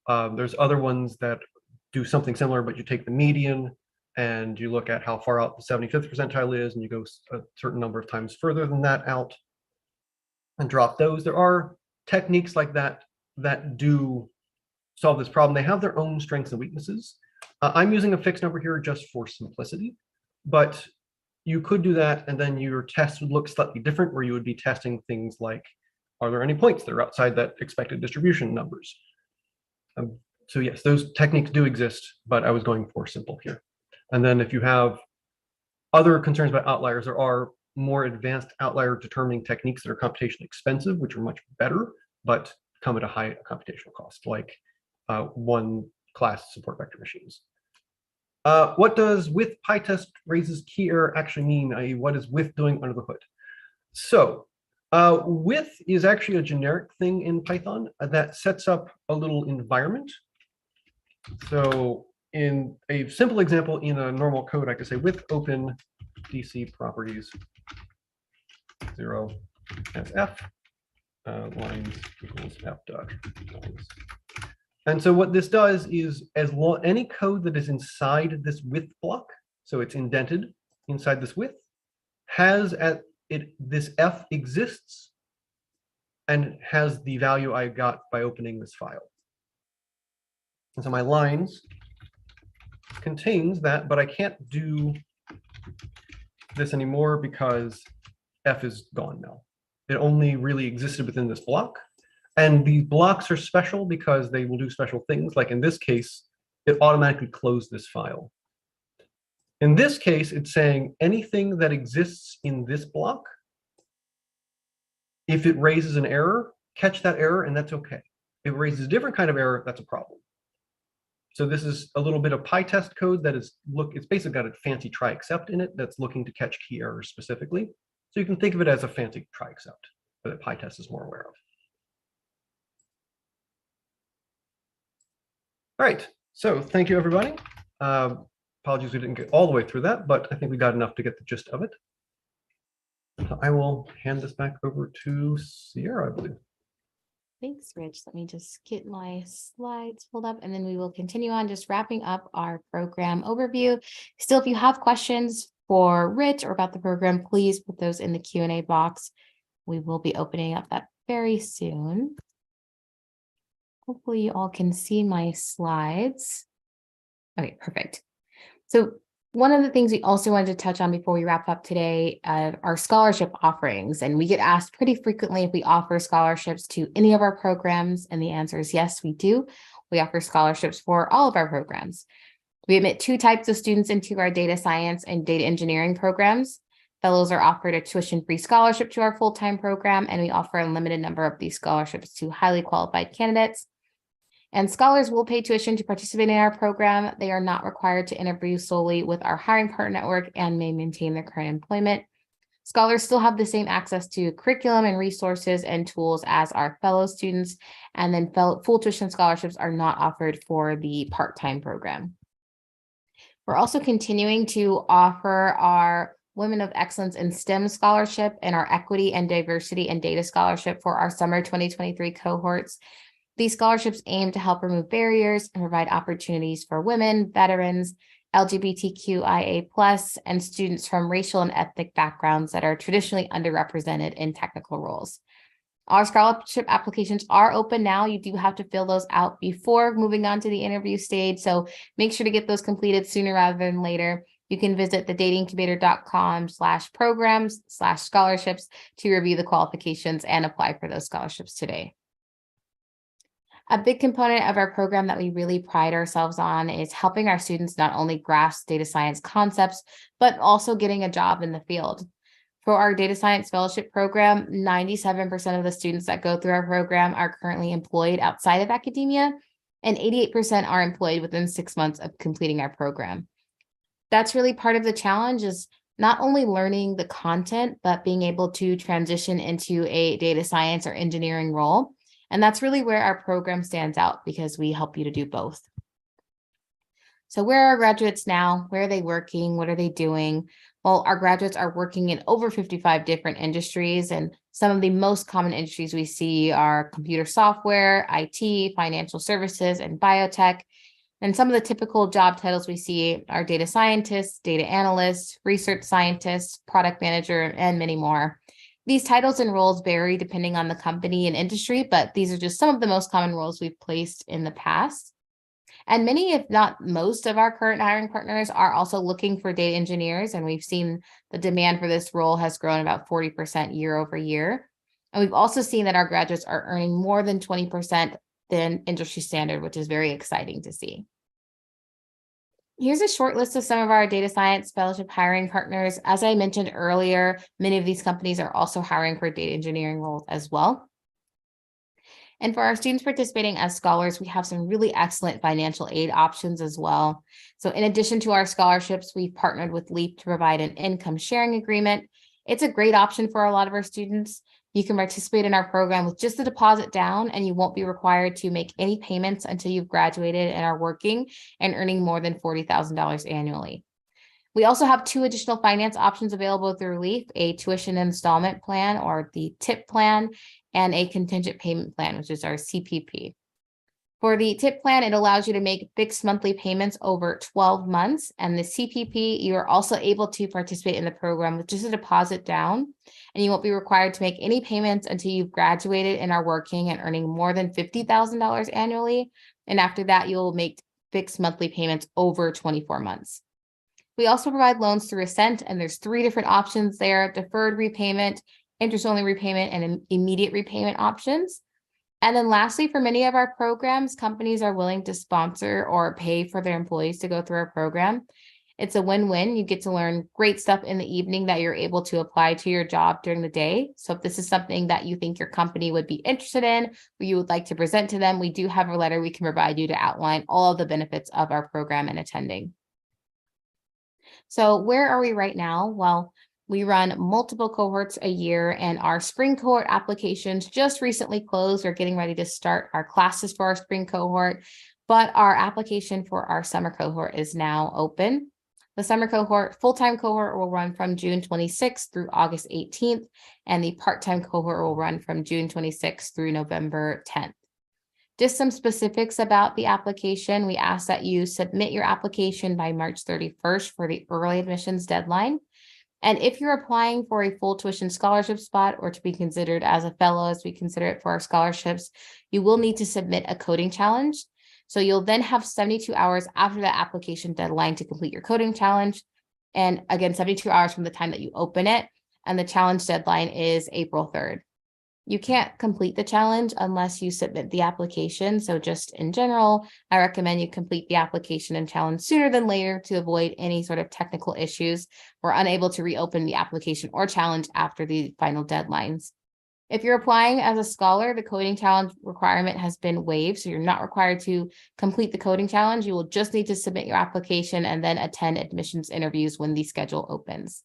There's other ones that do something similar, but you take the median and you look at how far out the 75th percentile is, and you go a certain number of times further than that out and drop those. There are techniques like that that do solve this problem. They have their own strengths and weaknesses. I'm using a fixed number here just for simplicity, but you could do that, and then your test would look slightly different, where you would be testing things like, are there any points that are outside that expected distribution numbers? So yes, those techniques do exist, but I was going for simple here. And then if you have other concerns about outliers, there are more advanced outlier determining techniques that are computationally expensive, which are much better, but come at a high computational cost, like one class support vector machines. What does with Pytest raises key error actually mean, i.e. what is with doing under the hood? So with is actually a generic thing in Python that sets up a little environment. So in a simple example, in a normal code, I could say with open DC properties 0 as f lines equals f dot lines. And so what this does is, any code that is inside this with block, so it's indented inside this with, has this f exists and has the value I got by opening this file. And so my lines contains that, but I can't do this anymore because f is gone now. It only really existed within this block. And these blocks are special because they will do special things. Like in this case, it automatically closed this file. In this case, it's saying anything that exists in this block, if it raises an error, catch that error, and that's okay. If it raises a different kind of error, that's a problem. So this is a little bit of Pytest code that is, it's basically got a fancy try except in it that's looking to catch key errors specifically. So you can think of it as a fancy try except that Pytest is more aware of. All right, so thank you, everybody. Apologies we didn't get all the way through that, but I think we got enough to get the gist of it. So I will hand this back over to Sierra, I believe. Thanks, Rich. Let me just get my slides pulled up, and then we will continue on just wrapping up our program overview. Still, if you have questions for Rich or about the program, please put those in the Q&A box. We will be opening up that very soon. Hopefully you all can see my slides. Okay, perfect. So one of the things we also wanted to touch on before we wrap up today are scholarship offerings. And we get asked pretty frequently if we offer scholarships to any of our programs. And the answer is yes, we do. We offer scholarships for all of our programs. We admit 2 types of students into our data science and data engineering programs. Fellows are offered a tuition-free scholarship to our full-time program, and we offer a limited number of these scholarships to highly qualified candidates. And scholars will pay tuition to participate in our program. They are not required to interview solely with our hiring partner network and may maintain their current employment. Scholars still have the same access to curriculum and resources and tools as our fellow students, and then full tuition scholarships are not offered for the part-time program. We're also continuing to offer our Women of Excellence in STEM scholarship and our Equity and Diversity and Data scholarship for our summer 2023 cohorts. These scholarships aim to help remove barriers and provide opportunities for women, veterans, LGBTQIA+, and students from racial and ethnic backgrounds that are traditionally underrepresented in technical roles. Our scholarship applications are open now. You do have to fill those out before moving on to the interview stage, so make sure to get those completed sooner rather than later. You can visit thedataincubator.com/programs/scholarships to review the qualifications and apply for those scholarships today. A big component of our program that we really pride ourselves on is helping our students not only grasp data science concepts, but also getting a job in the field. For our data science fellowship program, 97% of the students that go through our program are currently employed outside of academia, and 88% are employed within 6 months of completing our program. That's really part of the challenge, is not only learning the content, but being able to transition into a data science or engineering role. And that's really where our program stands out, because we help you to do both. So where are our graduates now? Where are they working? What are they doing? Well, our graduates are working in over 55 different industries, and some of the most common industries we see are computer software, IT, financial services, and biotech. And some of the typical job titles we see are data scientists, data analysts, research scientists, product manager, and many more. These titles and roles vary depending on the company and industry, but these are just some of the most common roles we've placed in the past. And many, if not most, of our current hiring partners are also looking for data engineers, and we've seen the demand for this role has grown about 40% year over year. And we've also seen that our graduates are earning more than 20% than industry standard, which is very exciting to see. Here's a short list of some of our data science fellowship hiring partners. As I mentioned earlier, many of these companies are also hiring for data engineering roles as well. And for our students participating as scholars, we have some really excellent financial aid options as well. So in addition to our scholarships, we've partnered with LEAP to provide an income sharing agreement. It's a great option for a lot of our students. You can participate in our program with just a deposit down, and you won't be required to make any payments until you've graduated and are working and earning more than $40,000 annually. We also have 2 additional finance options available through LEAP, a tuition installment plan, or the TIP plan, and a contingent payment plan, which is our CPP. For the TIP plan, it allows you to make fixed monthly payments over 12 months. And the CPP, you are also able to participate in the program with just a deposit down, and you won't be required to make any payments until you've graduated and are working and earning more than $50,000 annually. And after that, you'll make fixed monthly payments over 24 months. We also provide loans through Ascent, and there's 3 different options there: deferred repayment, interest-only repayment, and immediate repayment options. And then lastly, for many of our programs, companies are willing to sponsor or pay for their employees to go through our program. It's a win-win. You get to learn great stuff in the evening that you're able to apply to your job during the day. So if this is something that you think your company would be interested in, or you would like to present to them, we do have a letter we can provide you to outline all of the benefits of our program and attending. So where are we right now? Well, we run multiple cohorts a year, and our spring cohort applications just recently closed. We're getting ready to start our classes for our spring cohort, but our application for our summer cohort is now open. The summer cohort, full-time cohort, will run from June 26th through August 18th, and the part-time cohort will run from June 26th through November 10th. Just some specifics about the application. We ask that you submit your application by March 31st for the early admissions deadline. And if you're applying for a full tuition scholarship spot, or to be considered as a fellow, as we consider it for our scholarships, you will need to submit a coding challenge. So you'll then have 72 hours after the application deadline to complete your coding challenge. And again, 72 hours from the time that you open it. And the challenge deadline is April 3rd. You can't complete the challenge unless you submit the application. So just in general, I recommend you complete the application and challenge sooner than later to avoid any sort of technical issues. We're unable to reopen the application or challenge after the final deadlines. If you're applying as a scholar, the coding challenge requirement has been waived, so you're not required to complete the coding challenge. You will just need to submit your application and then attend admissions interviews when the schedule opens.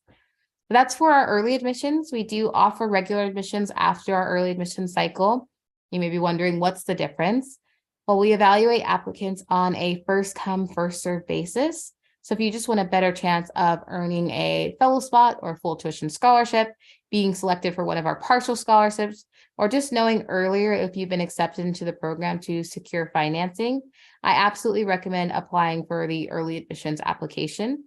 That's for our early admissions. We do offer regular admissions after our early admission cycle. You may be wondering, what's the difference? Well, we evaluate applicants on a first come, first served basis. So if you just want a better chance of earning a fellow spot or full tuition scholarship, being selected for one of our partial scholarships, or just knowing earlier if you've been accepted into the program to secure financing, I absolutely recommend applying for the early admissions application.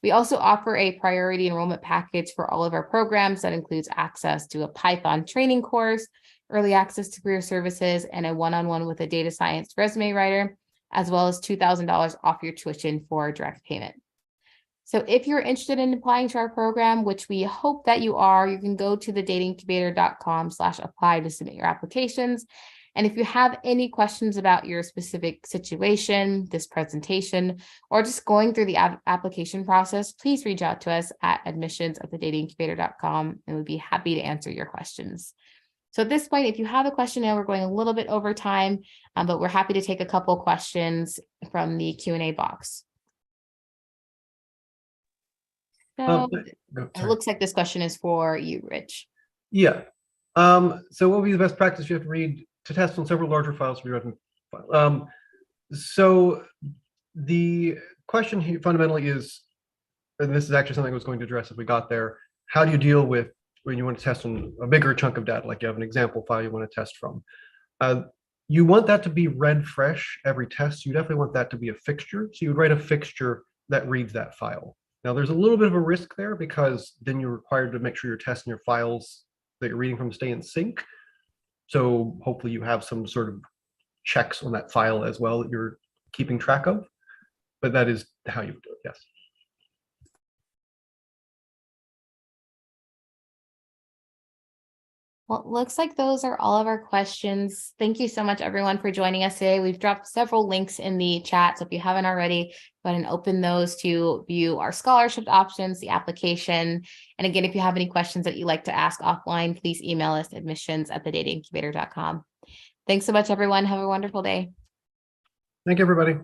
We also offer a priority enrollment package for all of our programs that includes access to a Python training course, early access to career services, and a one-on-one with a data science resume writer, as well as $2,000 off your tuition for direct payment. So if you're interested in applying to our program, which we hope that you are, you can go to thedatincubator.com/apply to submit your applications. And if you have any questions about your specific situation, this presentation, or just going through the application process, please reach out to us at admissions@thedatincubator.com, and we'd be happy to answer your questions. So at this point, if you have a question, now we're going a little bit over time, but we're happy to take a couple questions from the Q&A box. So it looks like this question is for you, Rich. Yeah. So what would be the best practice you have to read to test on several larger files for your own file? So the question here fundamentally is, and this is actually something I was going to address if we got there, how do you deal with when you want to test on a bigger chunk of data, like you have an example file you want to test from? You want that to be read fresh every test. You definitely want that to be a fixture. So you would write a fixture that reads that file. Now, there's a little bit of a risk there because then you're required to make sure your tests and your files that you're reading from stay in sync. So hopefully you have some sort of checks on that file as well that you're keeping track of. But that is how you do it, yes. Well, it looks like those are all of our questions. Thank you so much, everyone, for joining us today. We've dropped several links in the chat, so if you haven't already, go ahead and open those to view our scholarship options, the application. And again, if you have any questions that you'd like to ask offline, please email us admissions@thedatincubator.com. Thanks so much, everyone. Have a wonderful day. Thank you, everybody.